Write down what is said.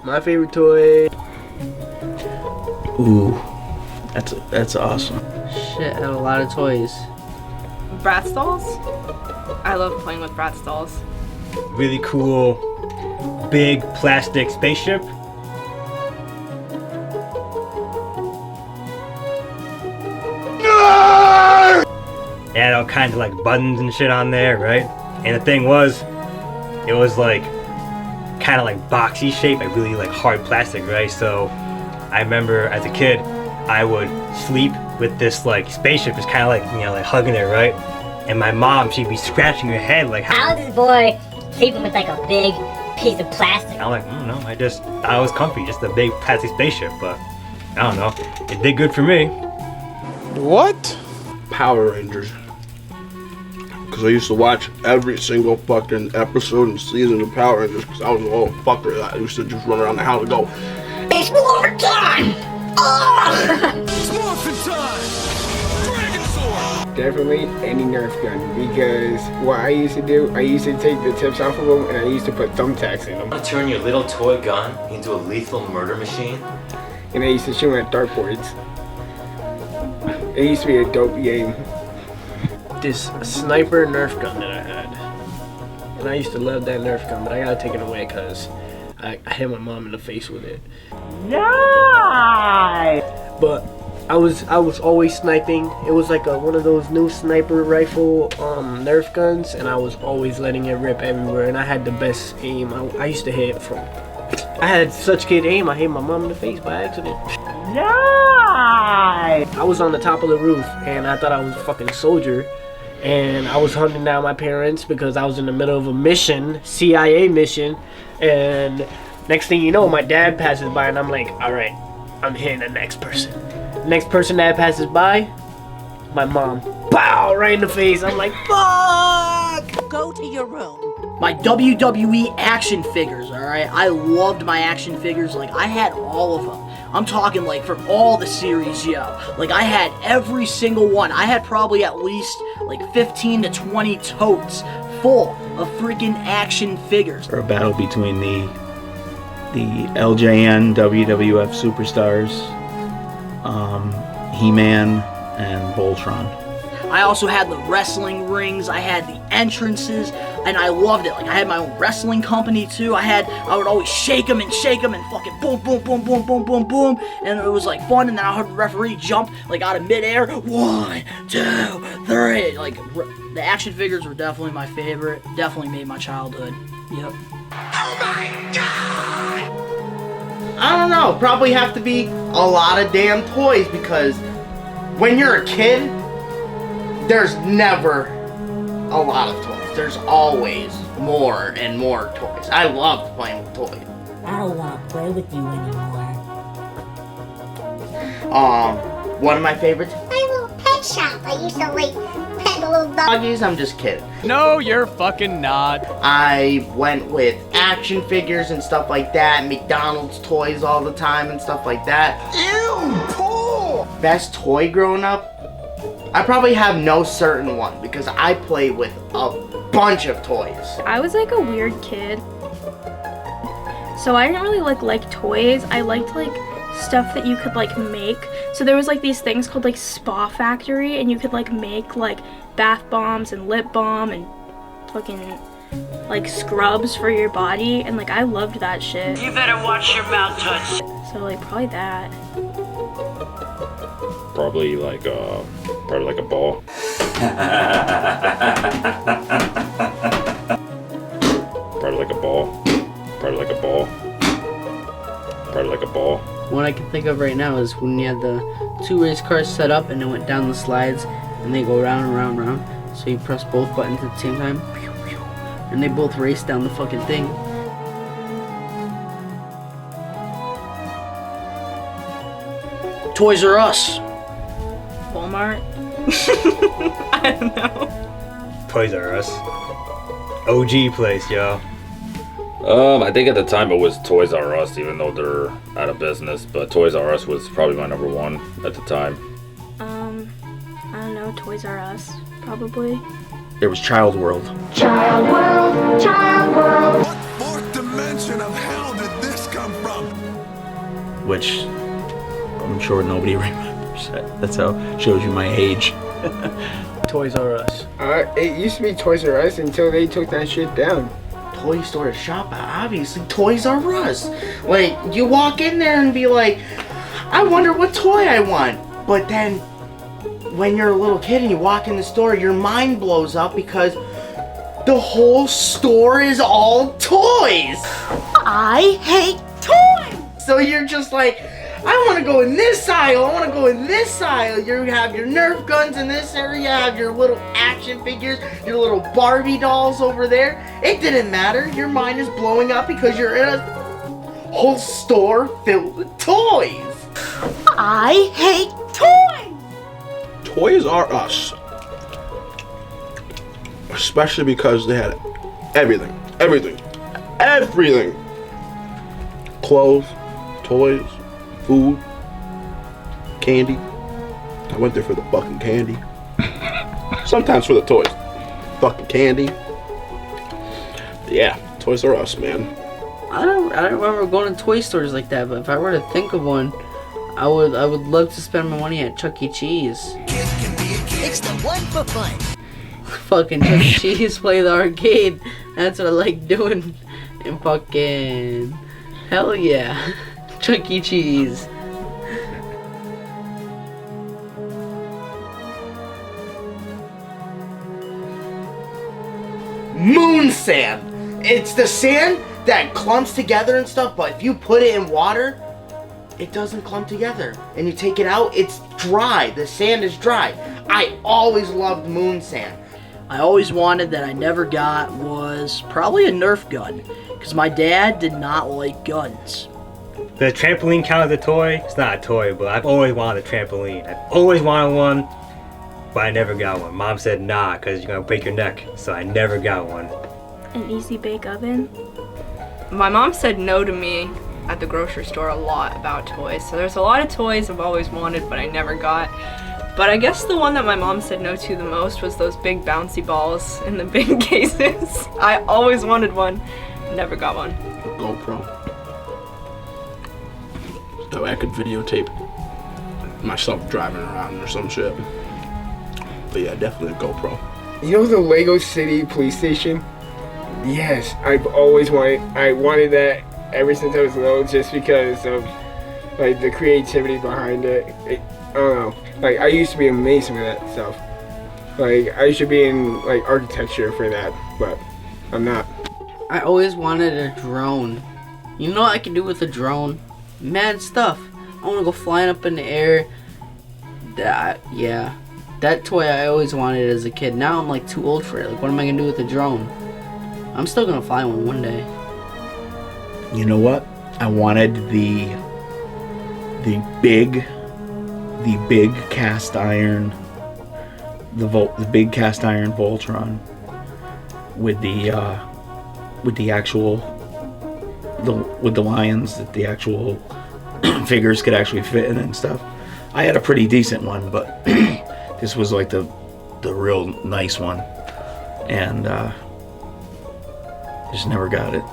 My favorite toy. Ooh, that's awesome. Shit, I had a lot of toys. Bratz dolls? I love playing with Bratz dolls. Really cool, big plastic spaceship. It had all kinds of like buttons and shit on there, right? And the thing was, it was like kind of like boxy shape, like really like hard plastic, right? So I remember as a kid, I would sleep with this like spaceship, just kind of like, you know, like hugging it, right? And my mom, she'd be scratching her head like, how is this boy sleeping with like a big piece of plastic? I'm like, I don't know, I just thought it was comfy, just a big plastic spaceship, but I don't know, it did good for me. What? Power Rangers. Because I used to watch every single fucking episode and season of Power Rangers because I was a little fucker that I used to just run around the house and go, It's more time! It's morphin' time! Dragon Sword! Definitely any Nerf gun, because what I used to do, I used to take the tips off of them and I used to put thumbtacks in them. Want to turn your little toy gun into a lethal murder machine? And I used to shoot them at dartboards. It used to be a dope game. This sniper Nerf gun that I had. And I used to love that Nerf gun, but I gotta take it away because I hit my mom in the face with it. Nice! But I was always sniping. It was like one of those new sniper rifle Nerf guns, and I was always letting it rip everywhere, and I had the best aim. I used to hit from... I had such good aim, I hit my mom in the face by accident. Nice! I was on the top of the roof, and I thought I was a fucking soldier, and I was hunting down my parents because I was in the middle of a mission, CIA mission, and next thing you know, my dad passes by, and I'm like, alright, I'm hitting the next person. Next person that passes by, my mom. Pow! Right in the face. I'm like, fuck! Go to your room. My WWE action figures, alright? I loved my action figures. Like, I had all of them. I'm talking, like, from all the series, yo. Like, I had every single one. I had probably at least, like, 15 to 20 totes full of freaking action figures. For a battle between the LJN WWF superstars, He-Man and Voltron. I also had the wrestling rings, I had the entrances, and I loved it. Like, I had my own wrestling company too. I would always shake them and fucking boom, boom, boom, boom, boom, boom, boom, and it was like fun. And then I heard the referee jump like out of midair. 1, 2, 3. Like, the action figures were definitely my favorite. Definitely made my childhood. Yep. Oh my god! I don't know, probably have to be a lot of damn toys, because when you're a kid, there's never a lot of toys. There's always more and more toys. I loved playing with toys. I don't want to play with you anymore. One of my favorites, My little pet shop. I used to like pet the little doggies. I'm just kidding. No, you're fucking not. I went with action figures and stuff like that, McDonald's toys all the time and stuff like that. Ew, pull! Best toy growing up? I probably have no certain one because I play with a bunch of toys. I was like a weird kid. So I didn't really like toys. I liked like stuff that you could like make. So there was like these things called like Spa Factory, and you could like make like bath bombs and lip balm and fucking like scrubs for your body, and like I loved that shit. You better watch your mouth, Touch. So like probably that. Probably like a ball. Probably like a ball. Probably like a ball. Probably like a ball. What I can think of right now is when you had the 2 race cars set up and it went down the slides and they go round and round and round. So you press both buttons at the same time, and they both race down the fucking thing. Toys R Us. Walmart. I don't know. Toys R Us. OG place, yo. I think at the time it was Toys R Us, even though they're out of business. But Toys R Us was probably my number one at the time. I don't know. Toys R Us, probably. There was Child World. Child World, Child World. What fourth dimension of hell did this come which I'm sure nobody remembers. That's how shows you my age. Toys R Us. It used to be Toys R Us until they took that shit down. Toy store to shop at, obviously Toys R Us. Like, you walk in there and be like, I wonder what toy I want. But then, when you're a little kid and you walk in the store, your mind blows up because the whole store is all toys. I hate toys. So you're just like, I want to go in this aisle, I want to go in this aisle. You have your Nerf guns in this area, you have your little action figures, your little Barbie dolls over there. It didn't matter. Your mind is blowing up because you're in a whole store filled with toys. I hate toys. Toys R Us. Especially because they had everything. Everything. Everything. Clothes, toys, food, candy. I went there for the fucking candy. Sometimes for the toys. Fucking candy. Yeah, Toys R Us, man. I don't remember going to toy stores like that, but if I were to think of one, I would love to spend my money at Chuck E. Cheese. It's the one for fun. Fucking Chuck E. Cheese, play the arcade. That's what I like doing. And fucking hell yeah. Chuck E. Cheese. Moon sand. It's the sand that clumps together and stuff, but if you put it in water, it doesn't clump together. And you take it out, it's dry. The sand is dry. I always loved moon sand. I always wanted that I never got was probably a Nerf gun, because my dad did not like guns. The trampoline count as a toy? It's not a toy, but I've always wanted a trampoline. I've always wanted one, but I never got one. Mom said nah, because you're going to break your neck, so I never got one. An easy bake oven. My mom said no to me at the grocery store a lot about toys. So there's a lot of toys I've always wanted, but I never got. But I guess the one that my mom said no to the most was those big bouncy balls in the big cases. I always wanted one, never got one. GoPro. So I could videotape myself driving around or some shit. But yeah, definitely a GoPro. You know the Lego City police station? Yes, I've always wanted that ever since I was little, just because of like the creativity behind it. I don't know. Like, I used to be amazing with that stuff. Like, I should be in like architecture for that, but I'm not. I always wanted a drone. You know what I can do with a drone? Mad stuff. I want to go flying up in the air. That toy I always wanted as a kid. Now I'm like too old for it. Like, what am I gonna do with a drone? I'm still gonna fly one day. You know what? I wanted the big cast iron, the big cast iron Voltron with the actual with the lions that the actual figures could actually fit in and stuff. I had a pretty decent one, but this was like the real nice one, and just never got it.